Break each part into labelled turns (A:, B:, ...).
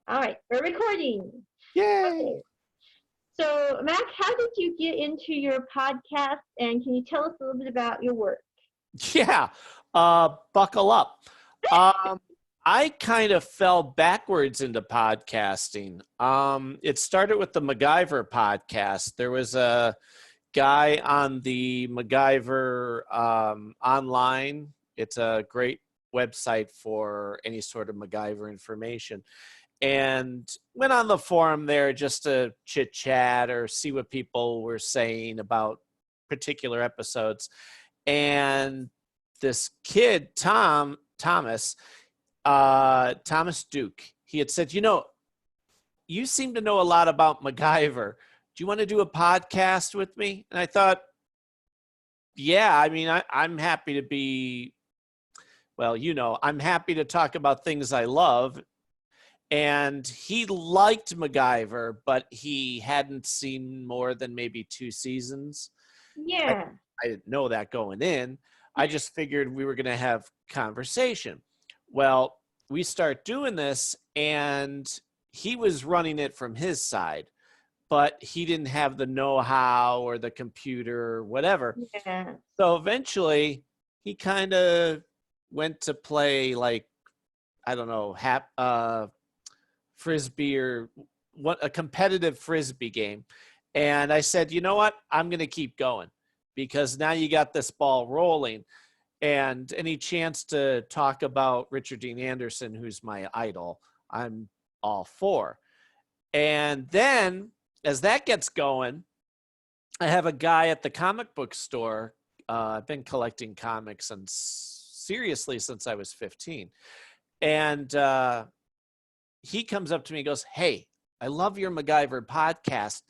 A: All right, we're recording.
B: Yay!
A: Okay. So, Mac, how did you get into your podcast, and can you tell us a little bit about your work?
B: Yeah, buckle up. Um, I kind of fell backwards into podcasting. It started with the MacGyver podcast. There was a guy on the MacGyver online. It's a great website for any sort of MacGyver information. And went on the forum there just to chit chat or see what people were saying about particular episodes. And this kid, Thomas Duke, he had said, you seem to know a lot about MacGyver. Do you want to do a podcast with me? And I thought, yeah, I mean, I'm happy to be, well, I'm happy to talk about things I love. And he liked MacGyver, but he hadn't seen more than maybe 2 seasons. I,
A: Yeah.
B: I didn't know that going in. I just figured we were going to have conversation. Well, we start doing this, and he was running it from his side, but he didn't have the know-how or the computer or whatever.
A: Yeah.
B: So eventually, he kind of went to play, like, I don't know, frisbee or what, a competitive frisbee game. And I said, you know what? I'm going to keep going because now you got this ball rolling. And any chance to talk about Richard Dean Anderson, who's my idol, I'm all for. And then as that gets going, I have a guy at the comic book store. I've been collecting comics and seriously since I was 15. And he comes up to me and goes, hey, I love your MacGyver podcast.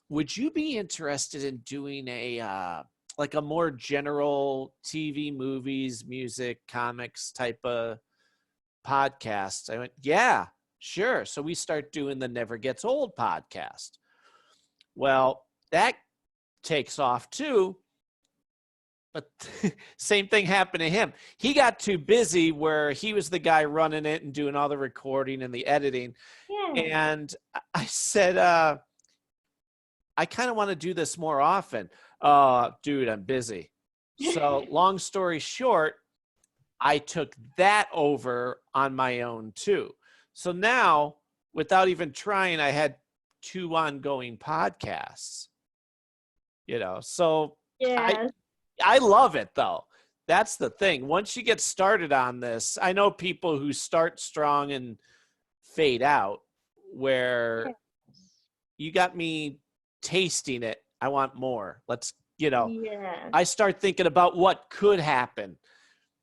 B: Would you be interested in doing a like a more general TV, movies, music, comics type of podcast? I went, yeah, sure. So we start doing the Never Gets Old podcast. Well, that takes off too. But same thing happened to him. He got too busy where he was the guy running it and doing all the recording and the editing.
A: Yeah.
B: And I said, I kind of want to do this more often. Dude, I'm busy. So long story short, I took that over on my own too. So now, without even trying, I had 2 ongoing podcasts, so
A: Yeah.
B: I love it though. That's the thing. Once you get started on this, I know people who start strong and fade out, where you got me tasting it. I want more. Let's,
A: Yeah.
B: I start thinking about what could happen.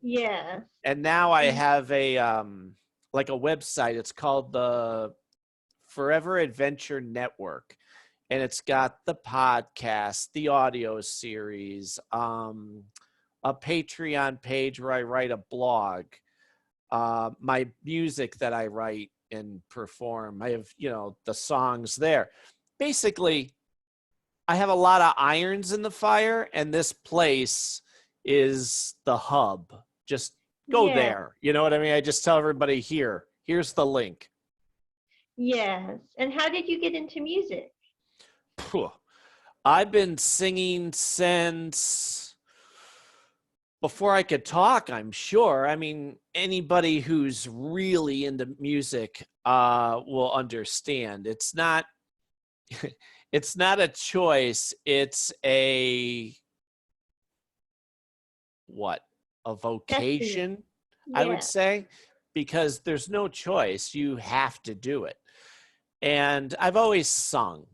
A: Yeah.
B: And now I have a like a website. It's called the Forever Adventure Network. And it's got the podcast, the audio series, a Patreon page where I write a blog, my music that I write and perform. I have, the songs there. Basically, I have a lot of irons in the fire, and this place is the hub. Just go
A: Yeah.
B: there. You know what I mean? I just tell everybody here's the link.
A: Yes. And how did you get into music?
B: I've been singing since before I could talk, I'm sure. I mean, anybody who's really into music will understand. It's not it's not a choice. It's a vocation,
A: Yeah.
B: I would say, because there's no choice. You have to do it. And I've always sung,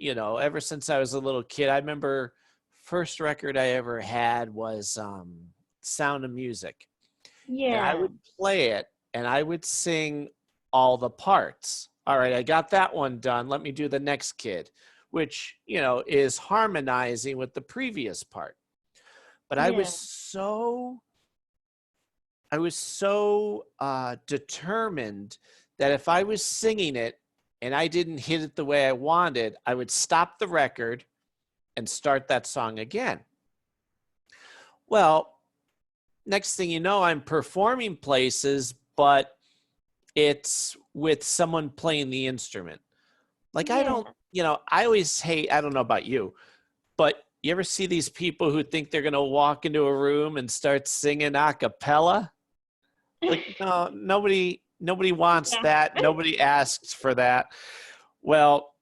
B: ever since I was a little kid. I remember first record I ever had was Sound of Music.
A: Yeah.
B: And I would play it and I would sing all the parts. All right, I got that one done. Let me do the next kid, which, is harmonizing with the previous part. But I was so determined that if I was singing it and I didn't hit it the way I wanted, I would stop the record and start that song again. Well, next thing you know, I'm performing places, but it's with someone playing the instrument. Like, I
A: Yeah.
B: don't, I always hate, I don't know about you, but you ever see these people who think they're going to walk into a room and start singing a cappella? Like, no, nobody wants
A: Yeah.
B: that. Nobody asks for that. Well,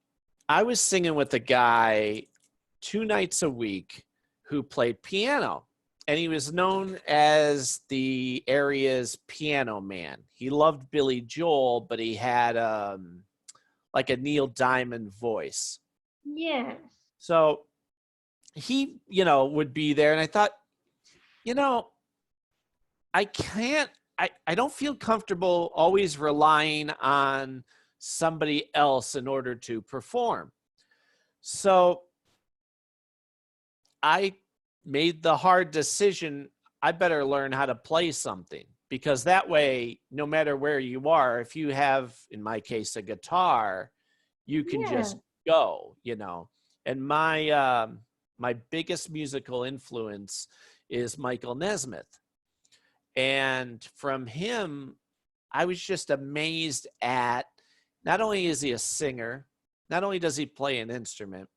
B: I was singing with a guy 2 nights a week who played piano, and he was known as the area's piano man. He loved Billy Joel, but he had like a Neil Diamond voice.
A: Yes.
B: So he, would be there, and I thought, you know, I can't, I don't feel comfortable always relying on somebody else in order to perform. So I made the hard decision. I better learn how to play something, because that way, no matter where you are, if you have, in my case, a guitar, you can
A: Yeah.
B: just go. And my biggest musical influence is Michael Nesmith. And from him, I was just amazed at, not only is he a singer, not only does he play an instrument,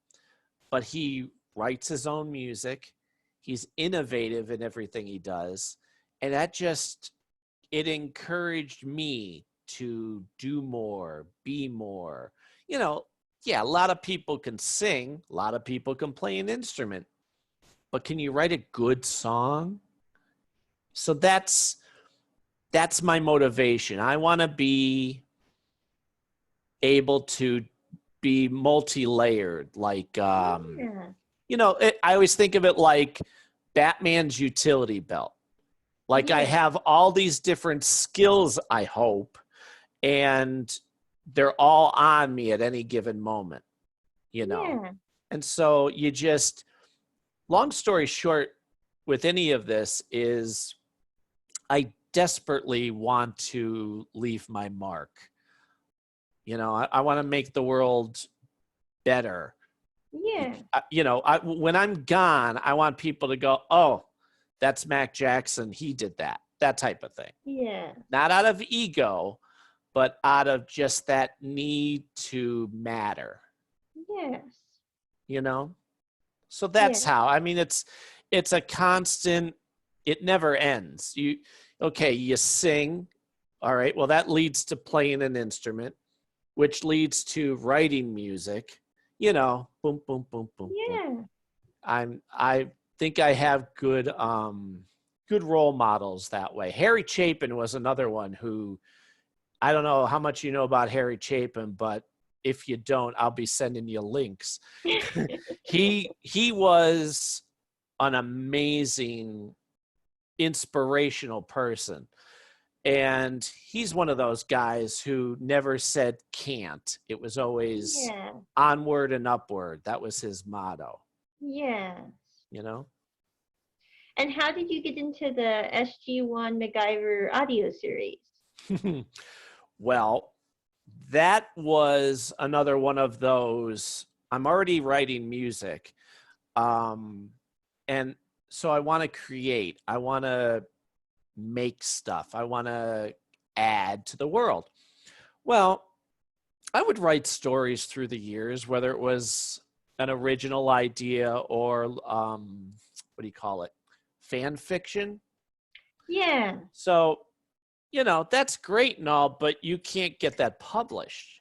B: but he writes his own music. He's innovative in everything he does. And it encouraged me to do more, be more. Yeah, a lot of people can sing, a lot of people can play an instrument, but can you write a good song? So that's my motivation. I want to be able to be multi-layered, like
A: Yeah.
B: I always think of it like Batman's utility belt. Like, I
A: Yeah.
B: have all these different skills, I hope, and they're all on me at any given moment.
A: Yeah.
B: And so long story short, with any of this is I desperately want to leave my mark. I want to make the world better.
A: Yeah.
B: When I'm gone, I want people to go, oh, that's Mac Jackson. He did that type of thing.
A: Yeah.
B: Not out of ego, but out of just that need to matter,
A: Yes.
B: you know? So
A: Yeah.
B: that's how, I mean, it's a constant, it never ends. You sing. All right. Well, that leads to playing an instrument, which leads to writing music, boom, boom, boom, boom, boom.
A: Yeah.
B: I think I have good role models that way. Harry Chapin was another one who, I don't know how much you know about Harry Chapin, but if you don't, I'll be sending you links. He was an amazing, inspirational person. And he's one of those guys who never said can't. It was always
A: Yeah.
B: onward and upward. That was his motto,
A: Yeah.
B: you know?
A: And how did you get into the SG1 MacGyver audio series?
B: Well, that was another one of those. I'm already writing music. And so I want to create. I want to make stuff. I want to add to the world. Well, I would write stories through the years, whether it was an original idea or what do you call it? Fan fiction.
A: Yeah.
B: So, that's great and all, but you can't get that published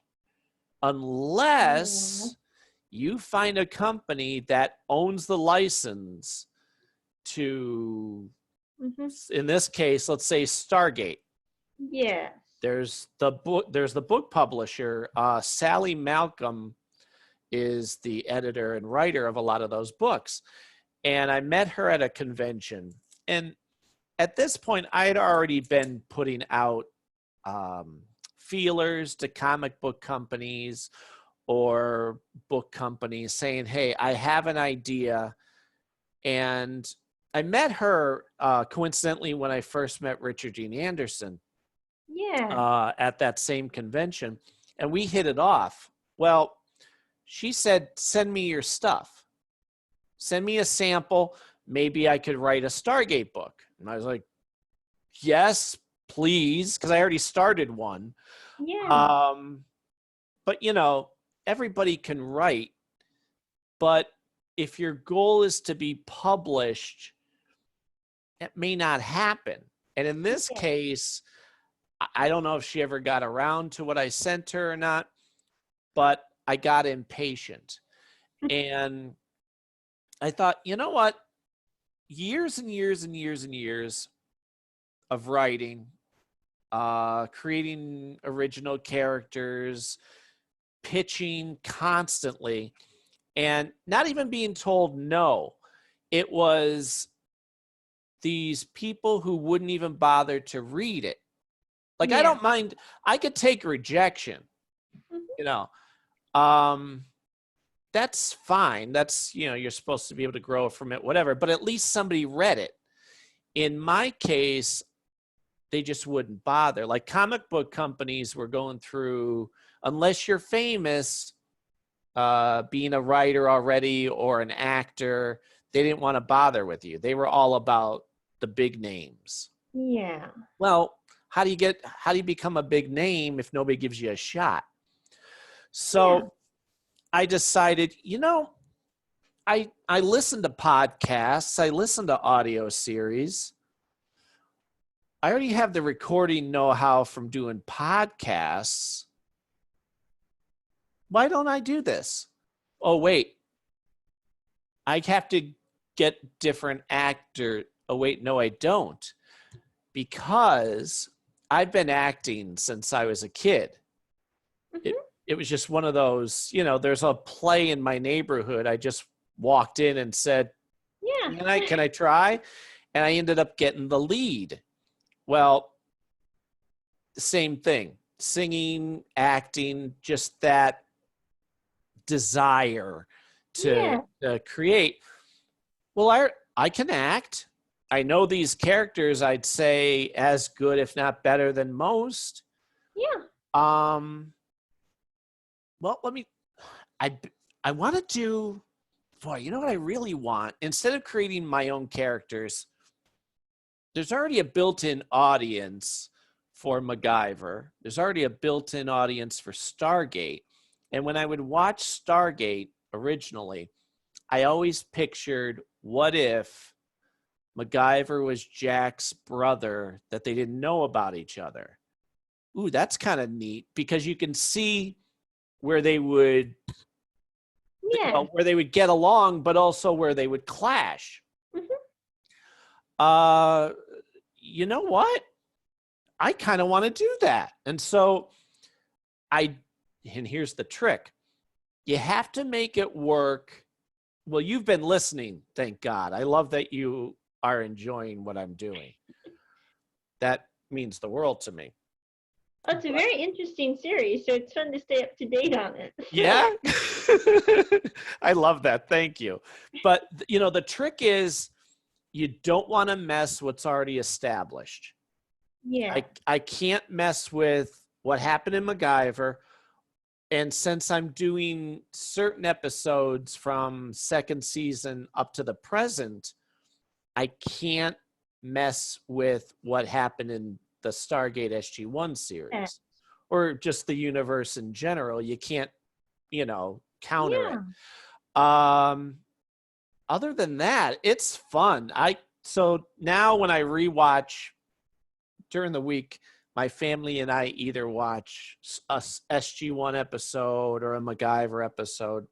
B: unless you find a company that owns the license to, in this case, let's say Stargate.
A: Yes.
B: There's the book publisher. Sally Malcolm is the editor and writer of a lot of those books. And I met her at a convention. And at this point, I had already been putting out feelers to comic book companies or book companies saying, hey, I have an idea. And I met her coincidentally when I first met Richard Dean Anderson.
A: Yeah.
B: At that same convention, and we hit it off. Well, she said, send me your stuff. Send me a sample. Maybe I could write a Stargate book. And I was like, yes, please, because I already started one.
A: Yeah.
B: But everybody can write, but if your goal is to be published, it may not happen. And in this
A: Yeah.
B: case, I don't know if she ever got around to what I sent her or not, but I got impatient. And I thought, you know what? Years and years and years and years of writing, creating original characters, pitching constantly, and not even being told no. It was these people who wouldn't even bother to read it. Like, I
A: Yeah.
B: don't mind. I could take rejection,
A: Mhm.
B: you know. Um, that's fine. That's, you're supposed to be able to grow from it, whatever. But at least somebody read it. In my case, they just wouldn't bother. Like, comic book companies were going through, unless you're famous, being a writer already or an actor, they didn't want to bother with you. They were all about the big names.
A: Yeah.
B: Well, how do you become a big name if nobody gives you a shot? So I decided, I listen to podcasts, I listen to audio series. I already have the recording know-how from doing podcasts. Why don't I do this? Oh, wait. I have to get different actor. Oh, wait, no, I don't. Because I've been acting since I was a kid.
A: Mhm.
B: It was just one of those, there's a play in my neighborhood. I just walked in and said,
A: Yeah.
B: can I try? And I ended up getting the lead. Well, the same thing, singing, acting, just that desire to
A: Yeah.
B: create. Well, I can act. I know these characters, I'd say as good, if not better than most.
A: Yeah.
B: Well, I, I want to do, boy, you know what I really want? Instead of creating my own characters, there's already a built-in audience for MacGyver. There's already a built-in audience for Stargate. And when I would watch Stargate originally, I always pictured, what if MacGyver was Jack's brother that they didn't know about each other? Ooh, that's kind of neat, because you can see where they would,
A: Yeah.
B: where they would get along, but also where they would clash.
A: Mhm.
B: You know what? I kind of want to do that. And so and here's the trick. You have to make it work. Well, you've been listening, thank God. I love that you are enjoying what I'm doing. That means the world to me.
A: Oh, it's a very interesting series, so it's fun to stay up to date on it.
B: Yeah. I love that. Thank you. But, the trick is, you don't want to mess what's already established.
A: Yeah.
B: I can't mess with what happened in MacGyver. And since I'm doing certain episodes from second season up to the present, I can't mess with what happened in the Stargate SG-1 series or just the universe in general. You can't, counter
A: Yeah.
B: it. Other than that, it's fun. So now when I rewatch during the week, my family and I either watch a SG-1 episode or a MacGyver episode.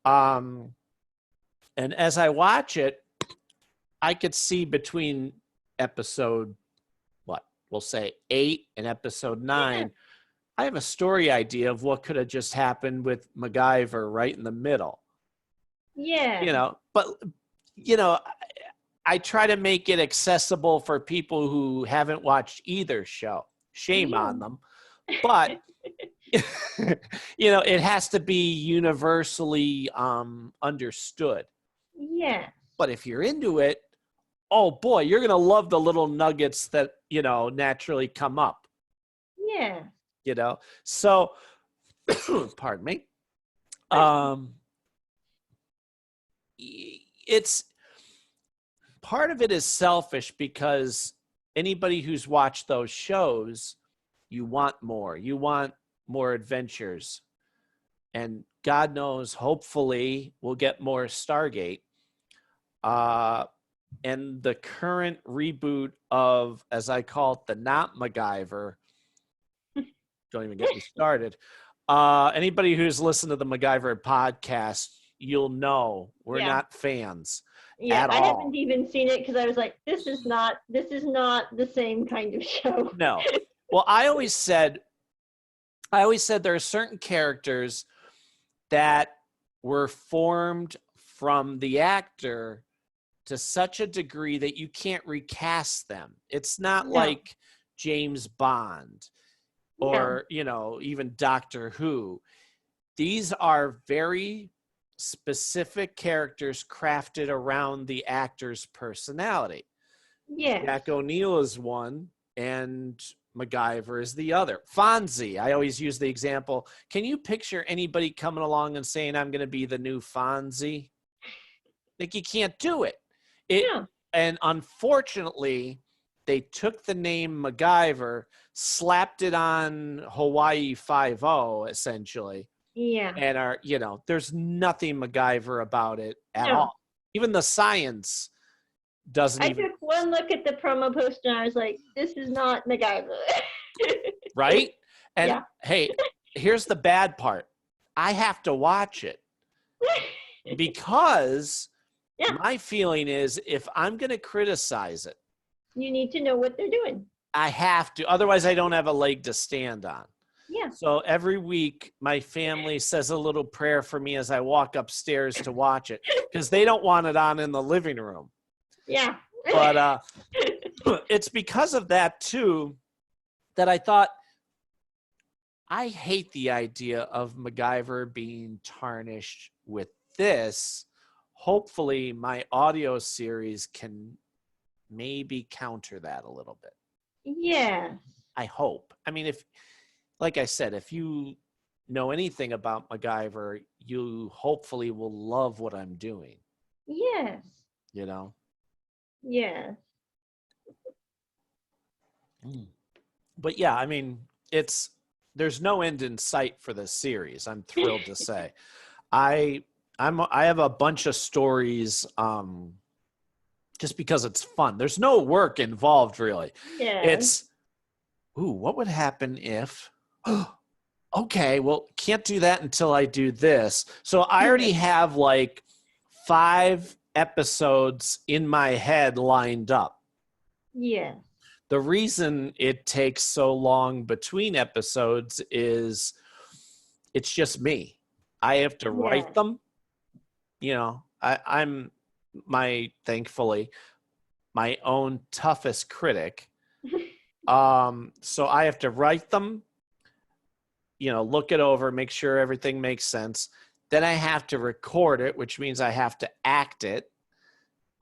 B: And as I watch it, I could see between episode, we'll say 8 and episode 9, I have a story idea of what could have just happened with MacGyver right in the middle.
A: Yeah.
B: But, I try to make it accessible for people who haven't watched either show. Shame
A: Yeah.
B: on them. But, it has to be universally understood.
A: Yeah.
B: But if you're into it, oh boy, you're going to love the little nuggets that, naturally come up,
A: Yeah.
B: So, pardon me. It's part of it is selfish because anybody who's watched those shows, you want more. You want more adventures. And God knows, hopefully, we'll get more Stargate. And the current reboot of, as I call it, the not MacGyver, don't even get me started. Anybody who's listened to the MacGyver podcast, you'll know we're not fans at all.
A: I haven't even seen it because I was like, this is not the same kind of show.
B: No. Well, I always said there are certain characters that were formed from the actor to such a degree that you can't recast them. It's not like James Bond or, even Doctor Who. These are very specific characters crafted around the actor's personality.
A: Yeah.
B: Jack O'Neill is one, and MacGyver is the other. Fonzie, I always use the example. Can you picture anybody coming along and saying, I'm going to be the new Fonzie? Like, you can't do it. And unfortunately, they took the name MacGyver, slapped it on Hawaii Five-0, essentially.
A: Yeah.
B: And there's nothing MacGyver about it at all. Even the science doesn't
A: I took one look at the promo poster and I was like, this is not MacGyver.
B: Right? And hey, here's the bad part. I have to watch it because my feeling is if I'm going to criticize it,
A: you need to know what they're doing.
B: I have to. Otherwise, I don't have a leg to stand on.
A: Yeah.
B: So every week, my family says a little prayer for me as I walk upstairs to watch it because they don't want it on in the living room.
A: Yeah.
B: But it's because of that, too, that I thought, I hate the idea of MacGyver being tarnished with this. Hopefully, my audio series can maybe counter that a little bit.
A: Yeah.
B: I hope. I mean, like I said, if you know anything about MacGyver, you hopefully will love what I'm doing.
A: Yes. Yes.
B: But yeah, I mean, there's no end in sight for this series. I'm thrilled to say. I have a bunch of stories just because it's fun. There's no work involved, really.
A: Yeah.
B: It's, what would happen if, okay, well, can't do that until I do this. So I already have like 5 episodes in my head lined up.
A: Yeah.
B: The reason it takes so long between episodes is it's just me. I have to write them. I'm thankfully my own toughest critic. So I have to write them, look it over, make sure everything makes sense. Then I have to record it, which means I have to act it.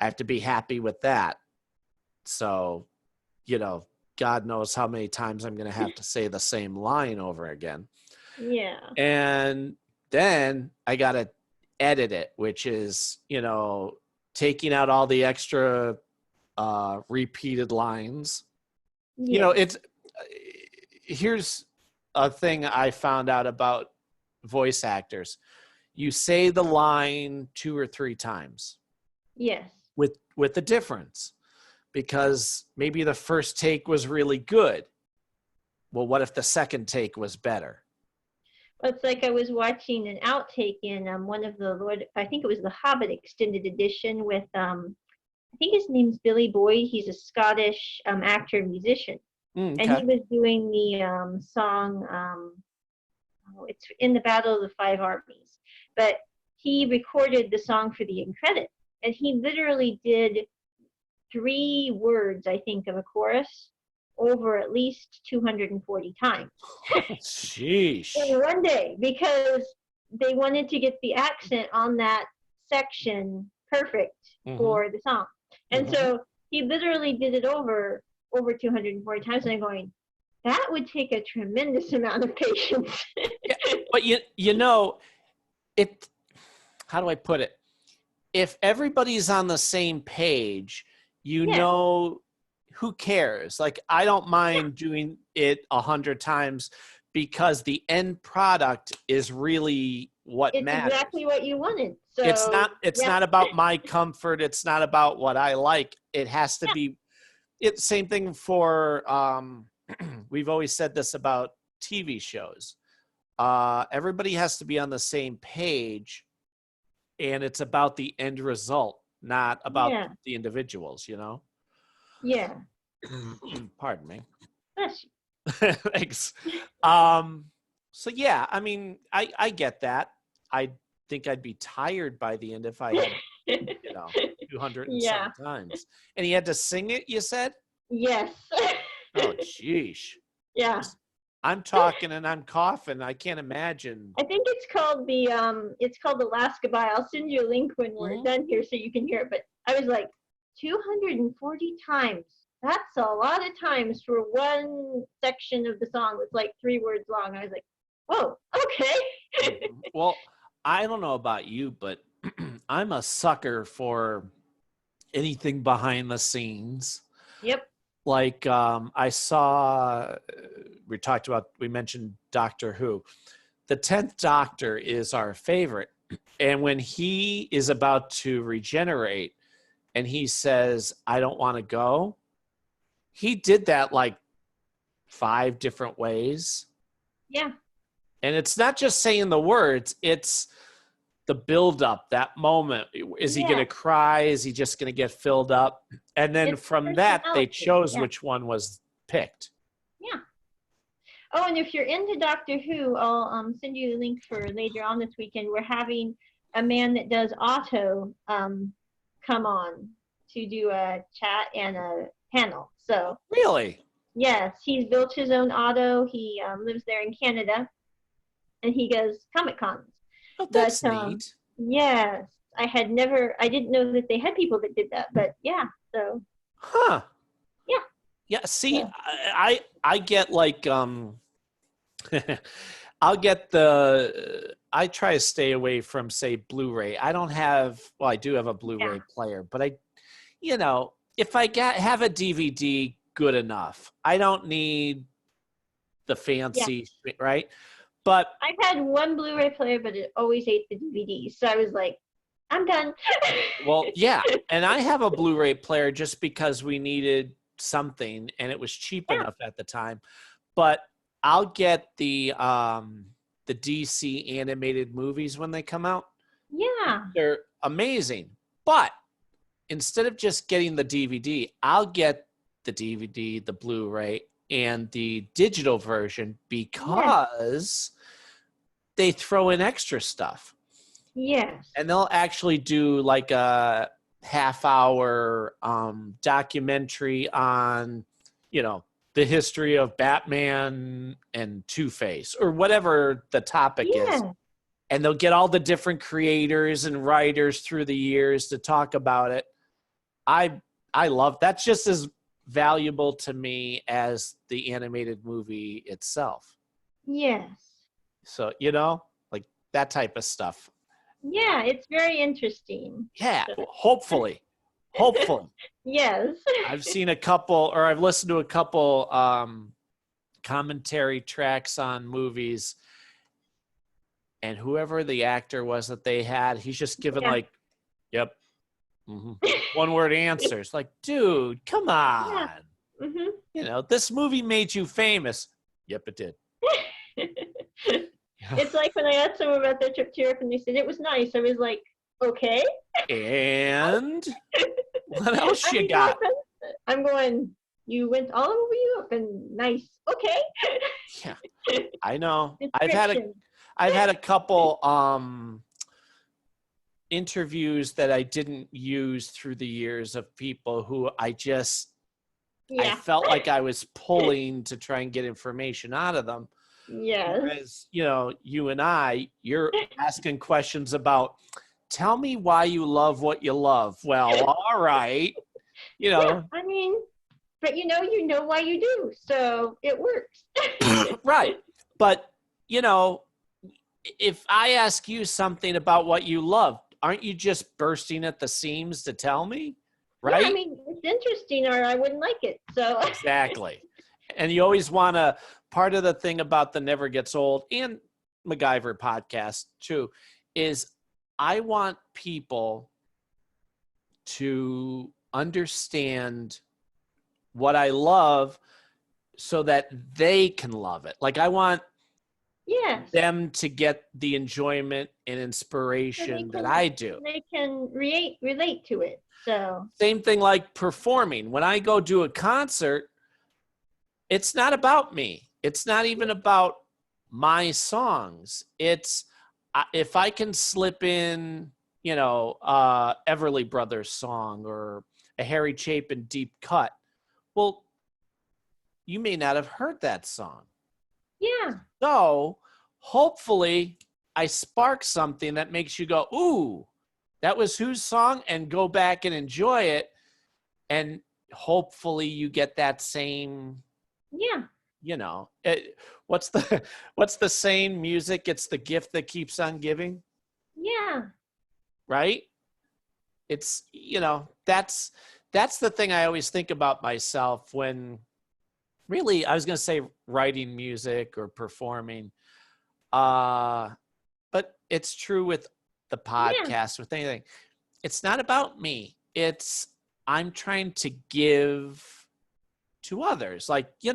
B: I have to be happy with that. So, God knows how many times I'm going to have to say the same line over again.
A: Yeah.
B: And then I got to edit it, which is, taking out all the extra repeated lines.
A: Yeah.
B: Here's a thing I found out about voice actors. You say the line 2 or 3 times.
A: Yes.
B: With the difference. Because maybe the first take was really good. Well, what if the second take was better?
A: Well, it's like I was watching an outtake in one of I think it was the Hobbit extended edition with, I think his name's Billy Boyd. He's a Scottish actor and musician.
B: Okay.
A: And he was doing the song, it's in the Battle of the Five Armies. But he recorded the song for the end credit. And he literally did 3 words, I think, of a chorus over at least 240 times.
B: Sheesh.
A: In one day, because they wanted to get the accent on that section perfect for the song. And so he literally did it over 240 times, and I'm going, that would take a tremendous amount of patience.
B: But how do I put it? If everybody's on the same page, know who cares? Like, I don't mind doing it 100 times because the end product is really what
A: It's
B: matters.
A: exactly what you wanted. So
B: It's not about my comfort. It's not about what I like. It has to be. It's same thing for we've always said this about TV shows. Everybody has to be on the same page, and it's about the end result, not about the individuals, you know?
A: Yeah.
B: Pardon me.
A: Bless you.
B: Thanks. So yeah, I mean, I get that. I think I'd be tired by the end if I had, 200 and some times. And he had to sing it, you said?
A: Yes.
B: Oh, geesh.
A: Yeah.
B: I'm talking and I'm coughing. I can't imagine.
A: I think it's called the Last Goodbye. I'll send you a link when we're done here so you can hear it. But I was like, 240 times. That's a lot of times for one section of the song that's like 3 words long. I was like, whoa, okay.
B: Well, I don't know about you, but I'm a sucker for anything behind the scenes.
A: Yep.
B: Like I saw, we mentioned Doctor Who. The 10th Doctor is our favorite. And when he is about to regenerate and he says, I don't want to go, he did that like 5 different ways.
A: Yeah.
B: And it's not just saying the words, it's the buildup, that moment. Is he going to cry? Is he just going to get filled up? And then from that, they chose which one was picked.
A: Yeah. Oh, and if you're into Doctor Who, I'll send you the link for later on this weekend. We're having a man that does auto come on to do a chat and a panel. So
B: really,
A: yes, he's built his own auto. He lives there in Canada, and he goes Comic Cons.
B: Oh, that's neat.
A: Yes, I didn't know that they had people that did that, but yeah, so.
B: Huh.
A: Yeah.
B: Yeah, see, I get like, I'll get I try to stay away from, say, Blu-ray. I do have a Blu-ray player, but if I have a DVD, good enough. I don't need the fancy, right? But
A: I've had one Blu-ray player, but it always ate the DVDs. So I was like, I'm done.
B: Well, yeah. And I have a Blu-ray player just because we needed something and it was cheap enough at the time. But I'll get the DC animated movies when they come out.
A: Yeah.
B: They're amazing. But instead of just getting the DVD, I'll get the DVD, the Blu-ray, and the digital version because they throw in extra stuff.
A: Yes.
B: And they'll actually do like a half-hour documentary on, the history of Batman and Two-Face or whatever the topic is. And they'll get all the different creators and writers through the years to talk about it. I love that's just as valuable to me as the animated movie itself.
A: Yes.
B: So, like that type of stuff.
A: Yeah, it's very interesting.
B: Yeah, hopefully.
A: Yes.
B: I've seen I've listened to a couple commentary tracks on movies, and whoever the actor was that they had, he's just given like, yep. Mm-hmm. 1-word answers. Like, dude, come on.
A: Yeah. Mm-hmm.
B: This movie made you famous. Yep, it did.
A: It's like when I asked someone about their trip to Europe and they said it was nice. I was like, okay.
B: And what else you got?
A: I'm going, you went all over Europe and nice. Okay.
B: Yeah, I know. I've had a couple interviews that I didn't use through the years of people who I felt like I was pulling to try and get information out of them.
A: Yes.
B: Whereas, you and you're asking questions about, tell me why you love what you love. Well, all right.
A: Yeah, I mean, but you know why you do. So it works.
B: Right. But, if I ask you something about what you love, aren't you just bursting at the seams to tell me?
A: Yeah, I
B: right?
A: mean, it's interesting, or I wouldn't like it. So
B: Exactly. And you always want to, part of the thing about the Never Gets Old and MacGyver podcast too, is I want people to understand what I love so that they can love it. Like I want
A: yes,
B: them to get the enjoyment and
A: so
B: inspiration that I do.
A: they can relate to it. So
B: Same thing like performing. When I go do a concert, it's not about me. It's not even about my songs. It's if I can slip in, Everly Brothers song or a Harry Chapin deep cut. Well, you may not have heard that song.
A: yeah,
B: So hopefully I spark something that makes you go, ooh, that was whose song? And go back and enjoy it. And hopefully you get that same,
A: yeah,
B: what's the what's the saying? Music, it's the gift that keeps on giving,
A: yeah.
B: right? It's, that's the thing I always think about myself when really I was going to say writing music or performing. But it's true with the
A: Yeah,
B: podcast, with anything. It's not about me. I'm trying to give to others. Like,
A: it's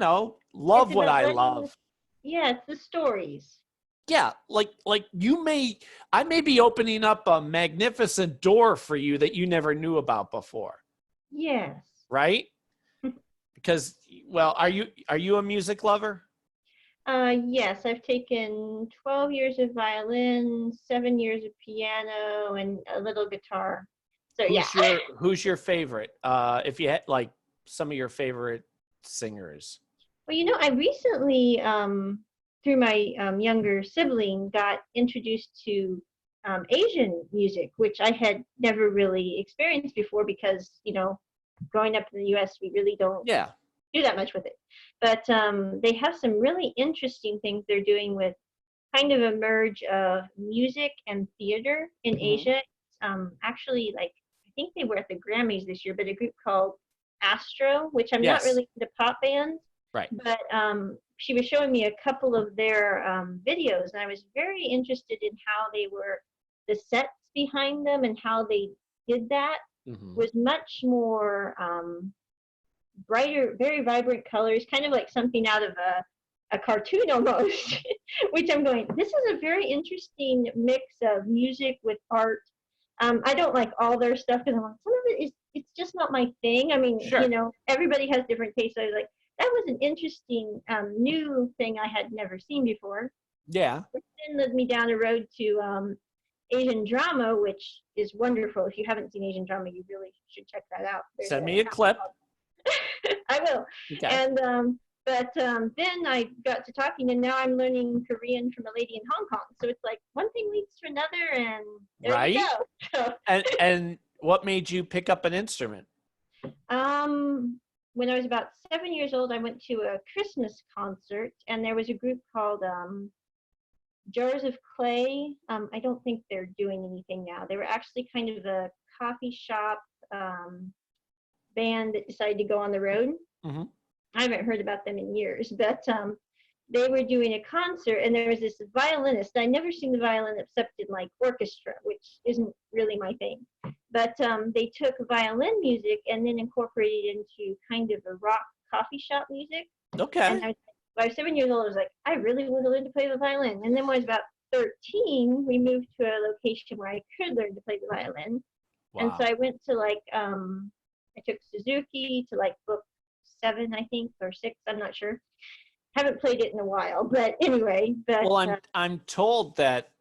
B: love what
A: about
B: I
A: letting.
B: love.
A: Yeah, it's the stories.
B: Yeah, like I may be opening up a magnificent door for you that you never knew about before,
A: Yes.
B: right? Because well, are you a music lover?
A: Yes, I've taken 12 years of violin, 7 years of piano, and a little guitar. So yeah.
B: Who's your favorite? If you had like some of your favorite singers.
A: Well, I recently, through my younger sibling, got introduced to Asian music, which I had never really experienced before because, growing up in the US, we really don't
B: Yeah.
A: do that much with it. But they have some really interesting things they're doing with kind of a merge of music and theater in
B: Hmm.
A: Asia. Actually, like, I think they were at the Grammys this year, but a group called Astro, which I'm not
B: Yes.
A: really into pop bands,
B: Right.
A: but she was showing me a couple of their videos, and I was very interested in how they were, the sets behind them, and how they did that
B: Hmm.
A: was much more brighter, very vibrant colors, kind of like something out of a cartoon almost, which I'm going, this is a very interesting mix of music with art. I don't like all their stuff because I'm like, some of it is, it's just not my thing. I mean,
B: Sure.
A: everybody has different tastes. I was like, that was an interesting new thing I had never seen before.
B: Yeah.
A: Which then led me down a road to Asian drama, which is wonderful. If you haven't seen Asian drama, you really should check that out. There's
B: Send
A: a
B: me a clip.
A: I will.
B: Okay.
A: And then I got to talking, and now I'm learning Korean from a lady in Hong Kong. So it's like one thing leads to another, and there you
B: Right.
A: go. So,
B: And what made you pick up an instrument?
A: when I was about 7 years old, I went to a Christmas concert, and there was a group called Jars of Clay. I don't think they're doing anything now. They were actually kind of a coffee shop band that decided to go on the road.
B: Hmm.
A: I haven't heard about them in years, but they were doing a concert, and there was this violinist. I never seen the violin except in like orchestra, which isn't really my thing. But they took violin music and then incorporated it into kind of a rock coffee shop music. And
B: Okay.
A: when I was 7 years old, I was like, I really want to learn to play the violin. And then when I was about 13, we moved to a location where I could learn to play the violin. And so
B: Wow.
A: I went to like I took Suzuki to like book 7, I think, or 6. I'm not sure. Haven't played it in a while, but anyway. But
B: Well, I'm told that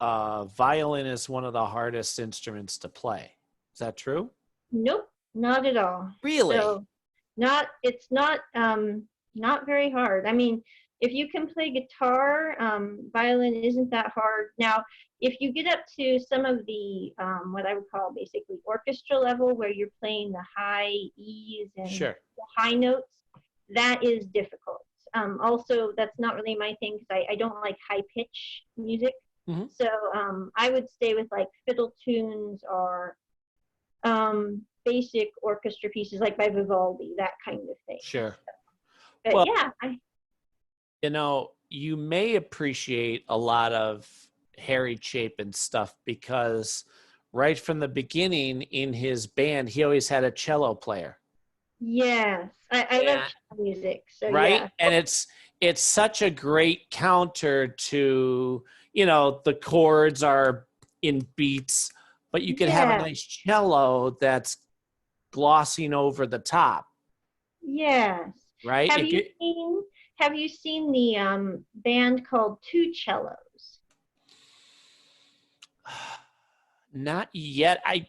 B: violin is one of the hardest instruments to play. Is that true?
A: nope, not at all.
B: Really?
A: So it's not very hard. I mean, if you can play guitar, violin isn't that hard. Now, if you get up to some of the what I would call basically orchestra level, where you're playing the high E's and
B: Sure.
A: the high notes, that is difficult. Also, that's not really my thing because I don't like high pitch music.
B: Hmm.
A: So I would stay with like fiddle tunes or basic orchestra pieces like by Vivaldi, that kind of thing.
B: Sure.
A: But
B: Well,
A: yeah,
B: you may appreciate a lot of Harry Chapin stuff because right from the beginning in his band, he always had a cello player.
A: yes, I love
B: And,
A: cello music. So
B: right?
A: yeah,
B: And it's such a great counter to, the chords are in beats, but you could have a
A: yeah,
B: nice cello that's glossing over the top,
A: yes.
B: right?
A: Have you seen Have you seen the band called Two Cellos?
B: Not yet. I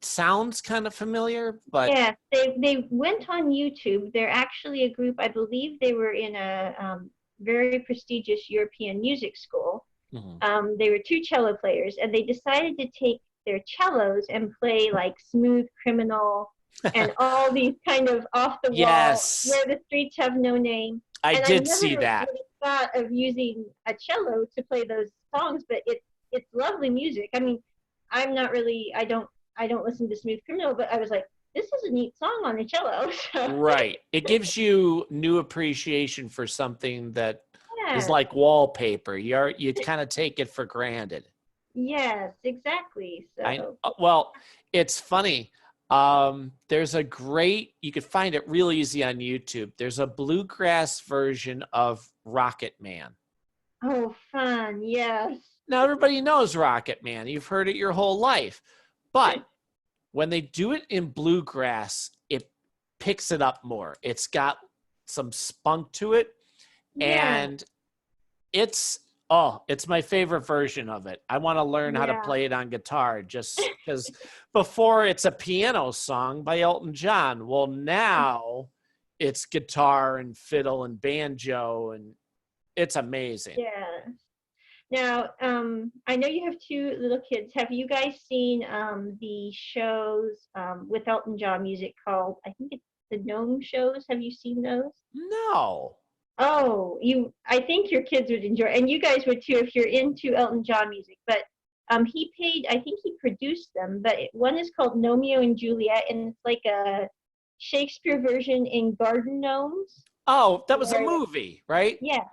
B: sounds kind of familiar, but
A: Yes, they went on YouTube. They're actually a group. I believe they were in a very prestigious European music school.
B: mhm.
A: They were two cello players, and they decided to take their cellos and play like Smooth Criminal and all these kind of off the wall,
B: Yes,
A: Where the Streets Have No Name.
B: I
A: And I
B: did
A: never
B: see that.
A: really thought of using a cello to play those songs, but it's lovely music. I mean, I'm not really I don't listen to Smooth Criminal, but I was like, this is a neat song on the cello. So
B: Right. It gives you new appreciation for something that is
A: yeah,
B: like wallpaper. You kind of take it for granted.
A: yes, exactly. So
B: Well, it's funny. There's a great, you could find it real easy on YouTube. There's a bluegrass version of Rocket Man.
A: oh, fun, yes.
B: Now everybody knows Rocket Man. You've heard it your whole life. But when they do it in bluegrass, it picks it up more. It's got some spunk to it,
A: Yeah,
B: and it's it's my favorite version of it. I want to learn how to
A: yeah,
B: play it on guitar just because before it's a piano song by Elton John. Well, now it's guitar and fiddle and banjo, and it's amazing.
A: yeah. Now, I know you have two little kids. Have you guys seen the shows with Elton John music called, I think it's the Gnome shows? Have you seen those?
B: No.
A: Oh, I think your kids would enjoy, and you guys would too if you're into Elton John music. But I think he produced them, but one is called Romeo and Juliet, and it's like a Shakespeare version in garden gnomes.
B: Oh, that was a
A: Where,
B: movie, right?
A: yeah, and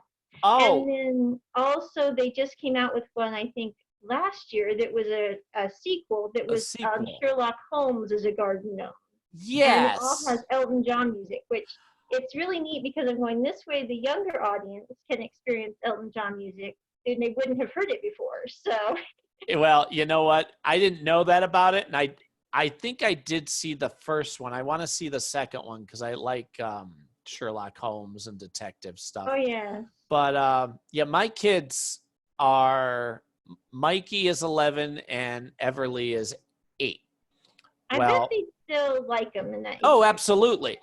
B: Oh,
A: then also they just came out with one, I think, last year that was a sequel that
B: a
A: was
B: sequel.
A: Sherlock Holmes as a garden gnome. And it all
B: Yes.
A: has Elton John music, which it's really neat because I'm going this way. The younger audience can experience Elton John music and they wouldn't have heard it before. So
B: Well, you know what? I didn't know that about it, and I think I did see the first one. I want to see the second one because I like Sherlock Holmes and detective stuff.
A: oh yeah,
B: But yeah, my kids are Mikey is 11 and Everly is 8.
A: I bet
B: Well,
A: they still like them in that age.
B: oh, absolutely.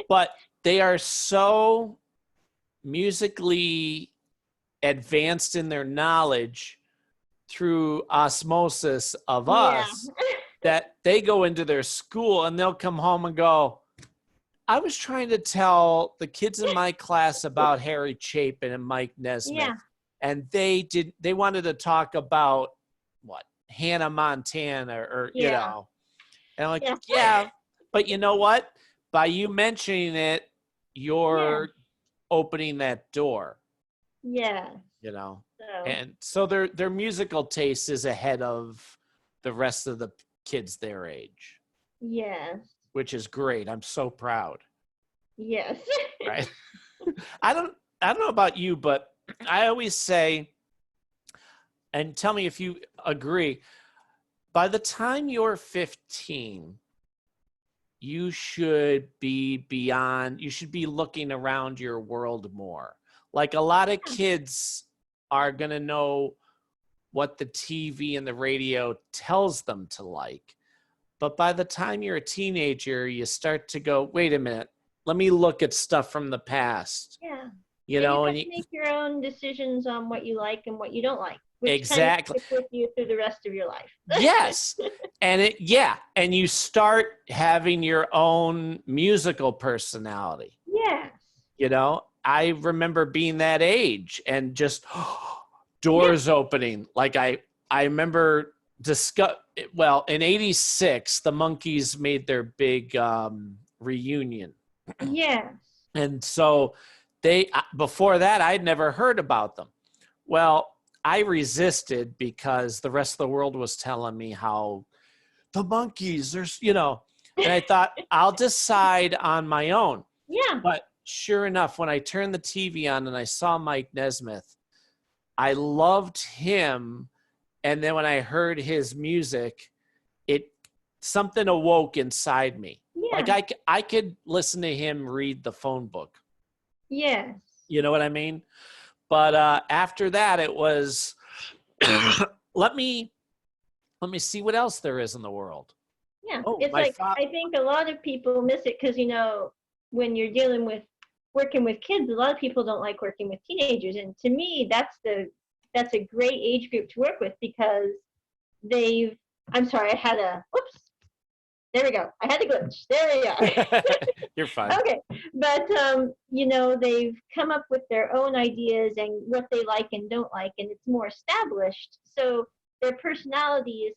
B: But they are so musically advanced in their knowledge through osmosis of
A: Yeah,
B: us that they go into their school and they'll come home and go, I was trying to tell the kids in my class about Harry Chapin and Mike Nesmith,
A: yeah,
B: and they wanted to talk about what, Hannah Montana
A: yeah,
B: and I'm like,
A: yeah,
B: yeah, but you know what? By you mentioning it,
A: yeah,
B: you're opening that door,
A: yeah.
B: you know.
A: So
B: And so their musical taste is ahead of the rest of the kids their age,
A: yes,
B: which is great. I'm so proud.
A: yes,
B: Right. I don't know about you, but I always say, and tell me if you agree, by the time you're 15, you should be looking around your world more. Like a lot of kids are going to know what the TV and the radio tells them to like. But by the time you're a teenager, you start to go, wait a minute, let me look at stuff from the past,
A: yeah.
B: you
A: And you
B: know,
A: have
B: and
A: to make your own decisions on what you like and what you don't like, which kind of
B: exactly.
A: sticks with you through the rest of your life.
B: Yes. And you start having your own musical personality.
A: Yes.
B: You know, I remember being that age and just
A: Yeah.
B: doors opening. Like I remember well, in '86, the Monkees made their big reunion.
A: Yes.
B: And so before that, I'd never heard about them. Well, I resisted because the rest of the world was telling me how the Monkees, and I thought I'll decide on my own.
A: Yeah.
B: But sure enough, when I turned the TV on and I saw Mike Nesmith, I loved him. And then when I heard his music, something awoke inside me.
A: Yeah.
B: Like I could listen to him read the phone book.
A: Yes.
B: You know what I mean? But after that, it was let me see what else there is in the world.
A: Yeah.
B: Oh,
A: It's like I think a lot of people miss it because when you're dealing with working with kids, a lot of people don't like working with teenagers, and to me, that's a great age group to work with because I'm sorry, I had a oops. There we go. I had a glitch. There we are.
B: You're fine.
A: Okay, but they've come up with their own ideas and what they like and don't like, and it's more established. So their personality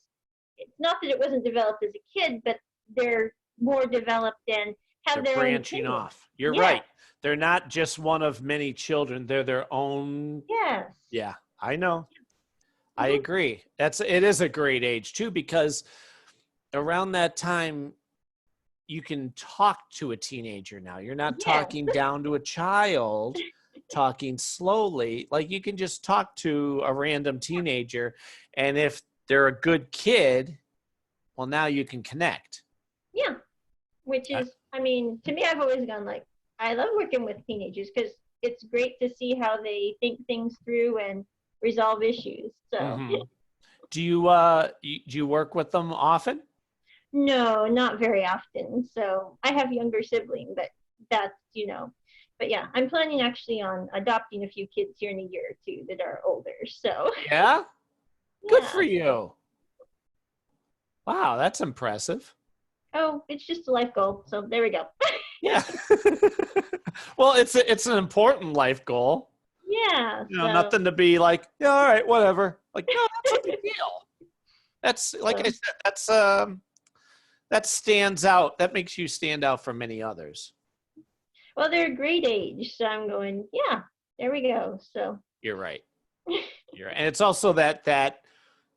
A: it's not that it wasn't developed as a kid, but they're more developed and have
B: they're
A: their
B: branching
A: own
B: off. You're right. They're not just one of many children. They're their own.
A: Yes.
B: Yeah, I know. I agree. It is a great age too, because around that time you can talk to a teenager now. You're not talking down to a child, talking slowly. Like you can just talk to a random teenager, and if they're a good kid, well, now you can connect.
A: Yeah, which is, to me, I've always gone like, I love working with teenagers because it's great to see how they think things through and resolve issues. So,
B: do you work with them often?
A: No, not very often. So I have younger siblings, but that's But yeah, I'm planning actually on adopting a few kids here in a year or two that are older. So
B: yeah, good for you. Wow, that's impressive.
A: Oh, it's just a life goal. So there we go.
B: Yeah. Well, it's an important life goal.
A: Yeah.
B: Nothing to be like, yeah, all right, whatever. Like, no, that's a big deal. That's like I said, that stands out. That makes you stand out from many others.
A: Well, they're a great age, so I'm going, yeah, there we go. So
B: you're right. And it's also that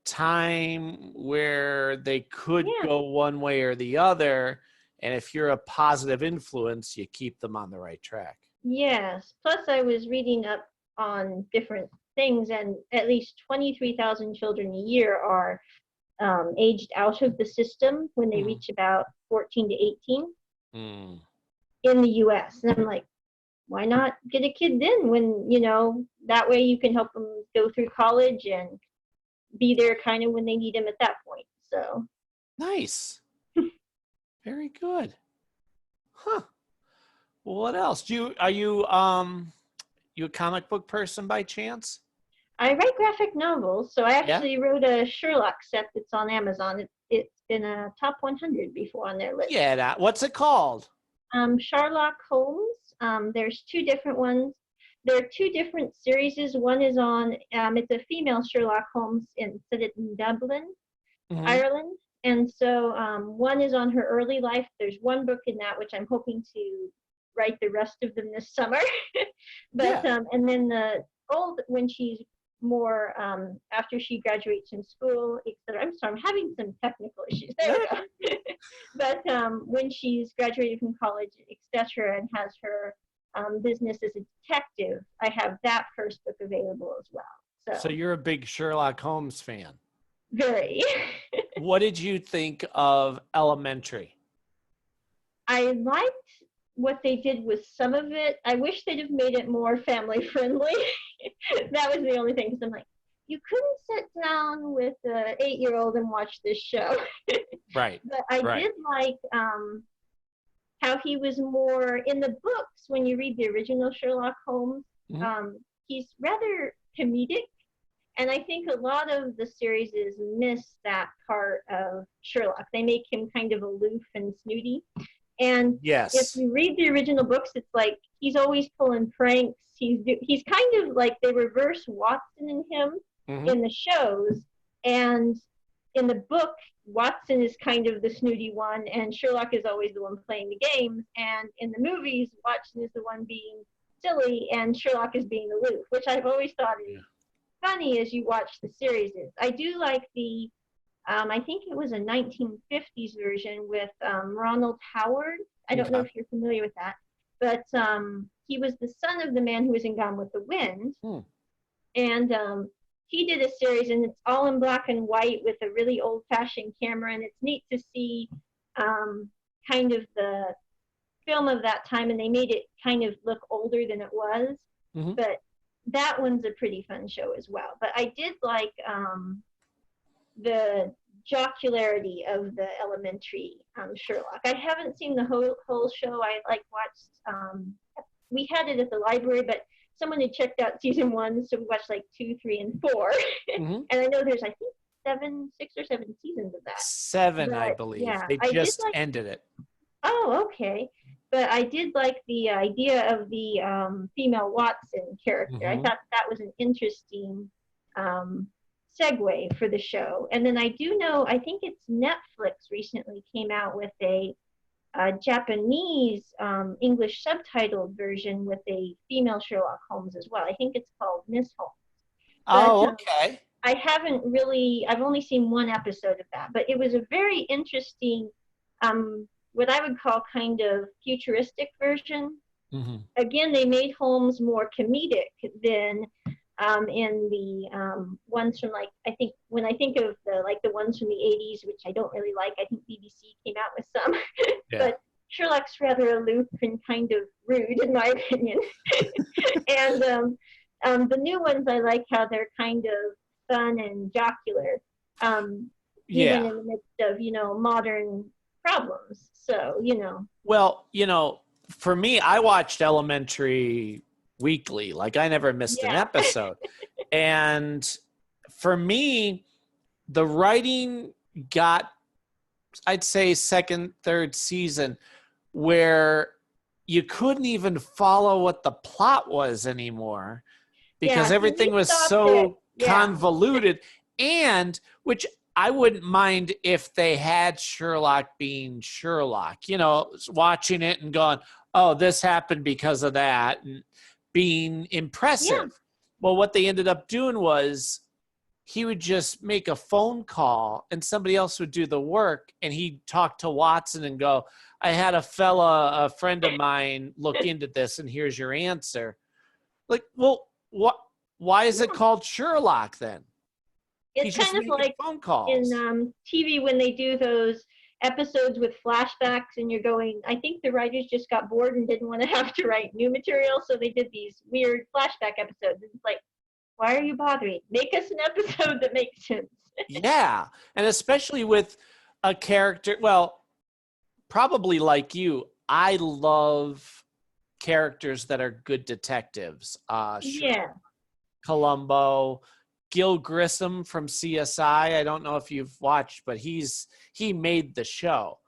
B: time where they could go one way or the other, and if you're a positive influence, you keep them on the right track.
A: Yes. Plus, I was reading up on different things, and at least 23,000 children a year are aged out of the system when they reach about 14 to 18 in the U.S. And I'm like, why not get a kid then when, that way you can help them go through college and be there kind of when they need them at that point. So
B: nice. Very good. Huh. Well, what else? Are you a comic book person by chance?
A: I write graphic novels, so I actually wrote a Sherlock set that's on Amazon. It's been a top 100 before on their list.
B: Yeah, what's it called?
A: Sherlock Holmes. There's two different ones. There are two different series. One is on, it's a female Sherlock Holmes set it in Dublin, Ireland. And so one is on her early life. There's one book in that, which I'm hoping to write the rest of them this summer. But and then when she's more after she graduates from school, etc. I'm sorry, I'm having some technical issues. There we go. But when she's graduated from college, etc., and has her business as a detective, I have that first book available as well.
B: So you're a big Sherlock Holmes fan.
A: Very.
B: What did you think of Elementary?
A: I liked what they did with some of it. I wish they'd have made it more family friendly. That was the only thing, because I'm like, you couldn't sit down with an 8-year-old and watch this show.
B: Right.
A: But I did like how he was more in the books. When you read the original Sherlock Holmes, he's rather comedic. And I think a lot of the series miss that part of Sherlock. They make him kind of aloof and snooty. And if you read the original books, it's like he's always pulling pranks. He's kind of like they reverse Watson and him in the shows. And in the book, Watson is kind of the snooty one, and Sherlock is always the one playing the games. And in the movies, Watson is the one being silly, and Sherlock is being aloof, which I've always thought is funny as you watch the series. I do like the, I think it was a 1950s version with Ronald Howard. I don't know if you're familiar with that, but he was the son of the man who was in Gone with the Wind. And he did a series, and it's all in black and white with a really old-fashioned camera, and it's neat to see kind of the film of that time, and they made it kind of look older than it was. But that one's a pretty fun show as well. But I did like the jocularity of the elementary Sherlock. I haven't seen the whole show. I watched, we had it at the library, but someone had checked out season 1, so we watched like 2, 3, and 4. And I know there's, I think, 6 or 7 seasons of that.
B: 7, I believe.
A: Yeah,
B: they just ended it.
A: Oh, okay. But I did like the idea of the female Watson character. I thought that was an interesting segue for the show. And then I do know, I think it's Netflix recently came out with a Japanese English subtitled version with a female Sherlock Holmes as well. I think it's called Miss Holmes.
B: But, okay.
A: I haven't really, I've only seen 1 episode of that, but it was a very interesting, what I would call kind of futuristic version. Again, they made Holmes more comedic than in the ones from, like, I think when I think of the ones from the 80s, which I don't really like, I think BBC came out with some, but Sherlock's rather aloof and kind of rude in my opinion. And the new ones, I like how they're kind of fun and jocular, even in the midst of, modern problems. So,
B: Well, for me, I watched Elementary weekly. Like, I never missed an episode. And for me, the writing got, I'd say, 2nd, 3rd season, where you couldn't even follow what the plot was anymore because everything was so convoluted. And which I wouldn't mind if they had Sherlock being Sherlock, watching it and going, oh, this happened because of that, and being impressive. Well, what they ended up doing was he would just make a phone call and somebody else would do the work, and he'd talk to Watson and go, I had a friend of mine look into this, and here's your answer. Like, well, why is it called Sherlock then?
A: It's kind of like
B: phone calls.
A: in TV when they do those episodes with flashbacks, and you're going, I think the writers just got bored and didn't want to have to write new material, so they did these weird flashback episodes. It's like, why are you bothering? Make us an episode that makes sense.
B: Yeah, and especially with a character, well, probably like you, I love characters that are good detectives. Columbo, Gil Grissom from CSI. I don't know if you've watched, but he made the show.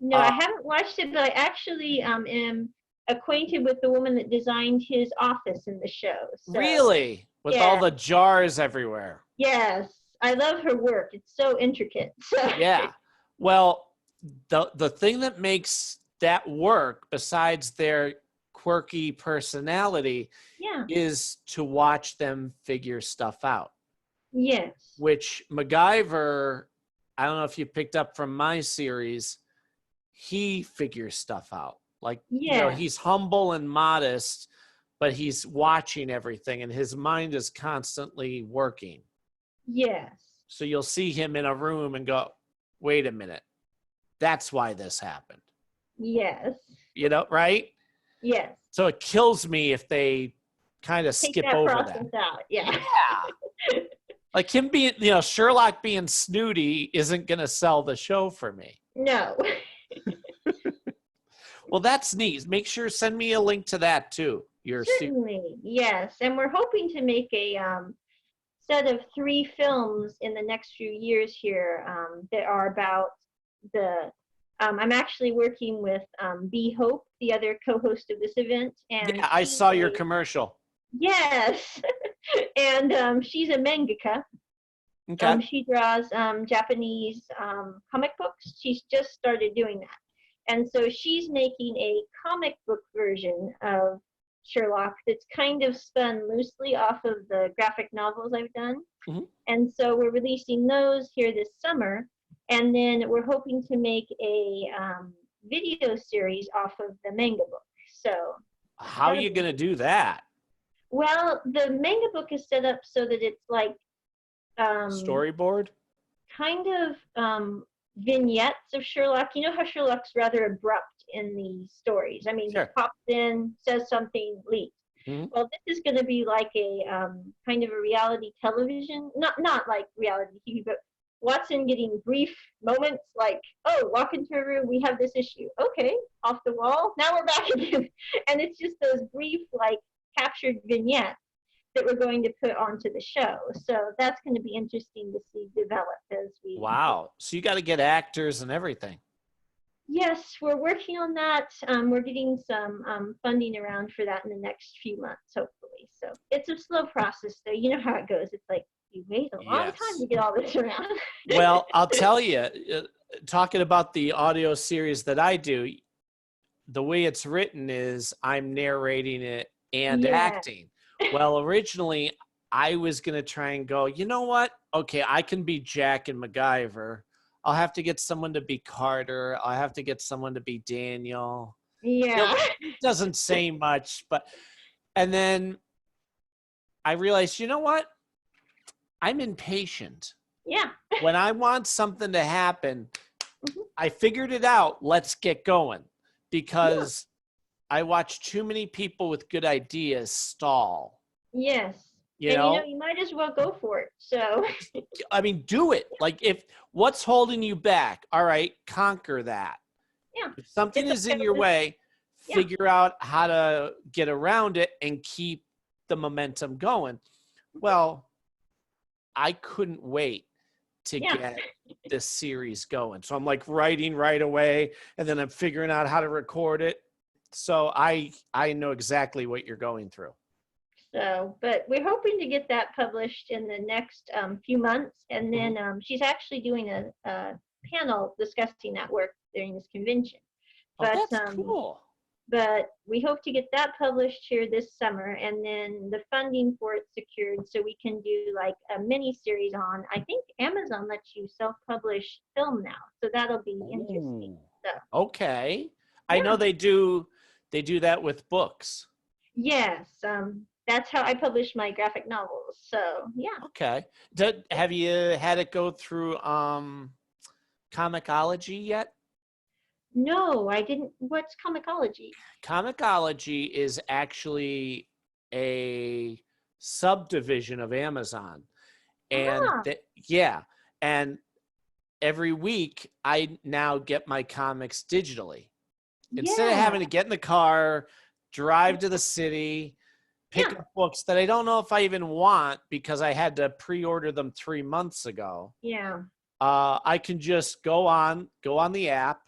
A: No, I haven't watched it, but I actually am acquainted with the woman that designed his office in the show. So,
B: really? With all the jars everywhere.
A: Yes. I love her work. It's so intricate.
B: Yeah. Well, the thing that makes that work, besides their quirky personality, is to watch them figure stuff out.
A: Yes.
B: Which MacGyver, I don't know if you picked up from my series, he figures stuff out. Like, he's humble and modest, but he's watching everything and his mind is constantly working.
A: Yes.
B: So you'll see him in a room and go, wait a minute, that's why this happened.
A: Yes.
B: Right?
A: Yes.
B: So it kills me if they kind of skip over that.
A: Out. Yeah.
B: Like him being, Sherlock being snooty isn't going to sell the show for me.
A: No.
B: Well, that's neat. Make sure, send me a link to that too.
A: Certainly, yes. And we're hoping to make a set of 3 films in the next few years here that are about I'm actually working with B. Hope, the other co-host of this event. And
B: I saw your commercial.
A: Yes. And she's a mangaka.
B: Okay.
A: She draws Japanese comic books. She's just started doing that. And so she's making a comic book version of Sherlock that's kind of spun loosely off of the graphic novels I've done.
B: Mhm.
A: And so we're releasing those here this summer. And then we're hoping to make a video series off of the manga book. So
B: How are you going to do that?
A: well, the manga book is set up so that it's like
B: Storyboard?
A: kind of vignettes of Sherlock. You know how Sherlock's rather abrupt in the stories. I mean,
B: Sure.
A: he pops in, says something, leaves.
B: Mhm.
A: Well, this is going to be like a kind of a reality television, not like reality TV, but Watson getting brief moments like, oh, walk into a room, we have this issue. Okay, off the wall, now we're back again. And it's just those brief, like, captured vignettes that we're going to put onto the show. So that's going to be interesting to see develop as we.
B: Wow. So you got to get actors and everything.
A: Yes, we're working on that. We're getting some funding around for that in the next few months, hopefully. So it's a slow process, though. You know how it goes. It's like you wait a long time to get all this around.
B: Well, I'll tell you, talking about the audio series that I do, the way it's written is I'm narrating it and acting. Well, originally I was going to try and go, you know what? Okay, I can be Jack and MacGyver. I'll have to get someone to be Carter. I'll have to get someone to be Daniel.
A: Yeah.
B: It doesn't say much, but, and then I realized, you know what? I'm impatient.
A: Yeah.
B: When I want something to happen,
A: Mhm.
B: I figured it out. Let's get going, because I watch too many people with good ideas stall.
A: Yes.
B: You know,
A: you might as well go for it. So.
B: I mean, do it. Like, if what's holding you back, all right, conquer that.
A: Yeah.
B: If something
A: It's
B: is in your way, figure out how to get around it and keep the momentum going. Well, I couldn't wait to get this series going. So I'm like writing right away, and then I'm figuring out how to record it. So I know exactly what you're going through.
A: So, but we're hoping to get that published in the next few months. And then she's actually doing a panel discussing that work during this convention.
B: Oh,
A: But,
B: that's cool.
A: But we hope to get that published here this summer, and then the funding for it secured so we can do like a mini series on, I think Amazon lets you self-publish film now. So that'll be interesting. So,
B: okay. I know they do that with books.
A: Yes. That's how I publish my graphic novels. So yeah.
B: Okay. Have you had it go through Comixology yet?
A: No, I didn't. What's Comixology?
B: Comixology is actually a subdivision of Amazon. And and every week I now get my comics digitally. Instead of having to get in the car, drive to the city, pick up books that I don't know if I even want because I had to pre-order them 3 months ago.
A: Yeah.
B: I can just go on the app.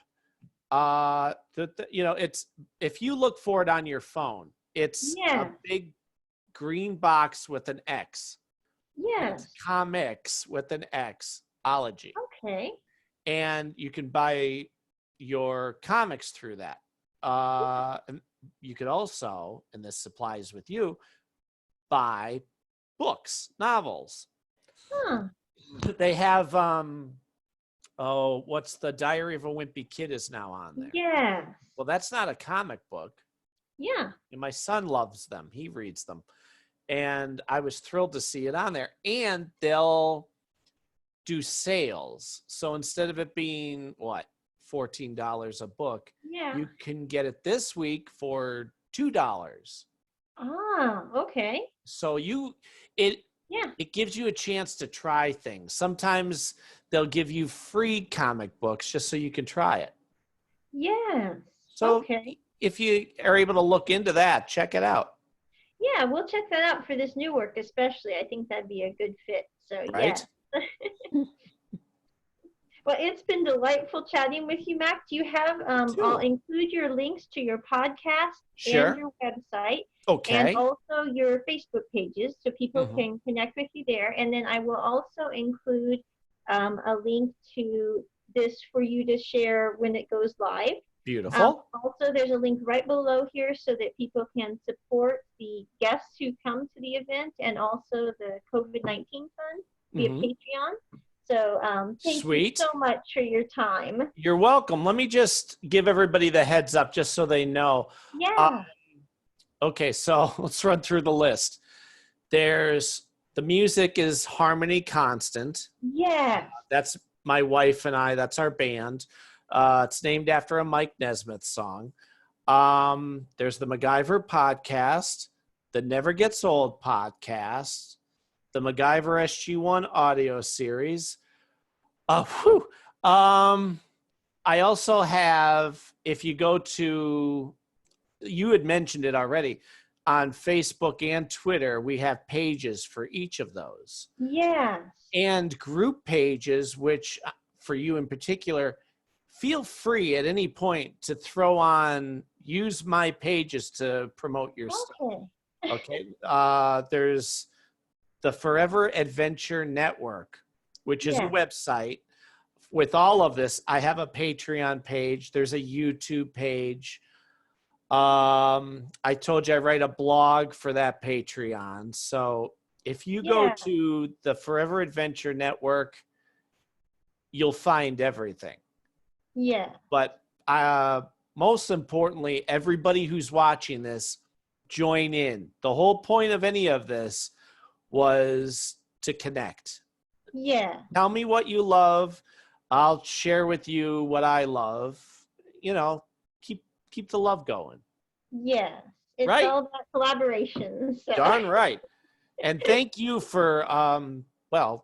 B: It's, if you look for it on your phone, it's a big green box with an X.
A: Yes.
B: It's comics with an X, ology.
A: Okay.
B: And you can buy your comics through that. And you could also, and this applies with you, buy books, novels.
A: Huh.
B: They have what's the Diary of a Wimpy Kid is now on there.
A: Yes.
B: Well, that's not a comic book.
A: Yeah.
B: And my son loves them. He reads them. And I was thrilled to see it on there. And they'll do sales. So instead of it being $14 a book, you can get it this week for $2.
A: Ah, okay.
B: So it gives you a chance to try things. Sometimes they'll give you free comic books just so you can try it.
A: Yes.
B: So if you are able to look into that, check it out.
A: Yeah, we'll check that out for this new work, especially. I think that'd be a good fit. So
B: right?
A: Well, it's been delightful chatting with you, Mac. Do you have, I'll
B: Too.
A: include your links to your podcast and
B: Sure.
A: your website and
B: Okay.
A: also your Facebook pages so people
B: Hmm.
A: can connect with you there. And then I will also include a link to this for you to share when it goes live.
B: Beautiful.
A: Also, there's a link right below here so that people can support the guests who come to the event and also the COVID-19 fund via
B: Hmm.
A: Patreon. So thank you
B: Sweet.
A: so much for your time.
B: You're welcome. Let me just give everybody the heads up just so they know. Uh,
A: Yeah,
B: okay, so let's run through the list. There's the music is Harmony Constant.
A: yes,
B: That's my wife and I. That's our band. It's named after a Mike Nesmith song. There's the MacGyver podcast, the Never Gets Old podcast, the MacGyver SG1 audio series. Whew. I also have, if you go to, you had mentioned it already, on Facebook and Twitter, we have pages for each of those.
A: yes.
B: And group pages, which for you in particular, feel free at any point to throw on, use my pages to promote your stuff.
A: Okay.
B: Okay. There's the Forever Adventure Network, which is a
A: Yeah,
B: website. With all of this, I have a Patreon page. There's a YouTube page. I told you I write a blog for that Patreon. So if you go
A: yeah,
B: to the Forever Adventure Network, you'll find everything.
A: yeah,
B: But most importantly, everybody who's watching this, join in. The whole point of any of this was to connect.
A: yeah,
B: Tell me what you love. I'll share with you what I love. You know, keep the love going.
A: yes. It's
B: Right?
A: all about collaboration. So,
B: Darn right. And thank you for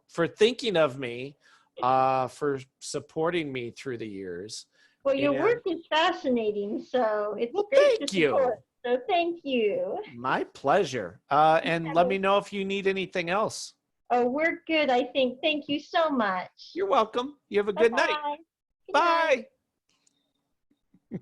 B: for thinking of me, for supporting me through the years.
A: well, your
B: And
A: work is fascinating. So it's
B: well,
A: great to
B: thank you.
A: support. So thank you.
B: My pleasure. And let me know if you need anything else.
A: Oh, we're good, I think. Thank you so much.
B: You're welcome. You have a
A: Bye
B: good night.
A: bye. Good night.
B: Bye.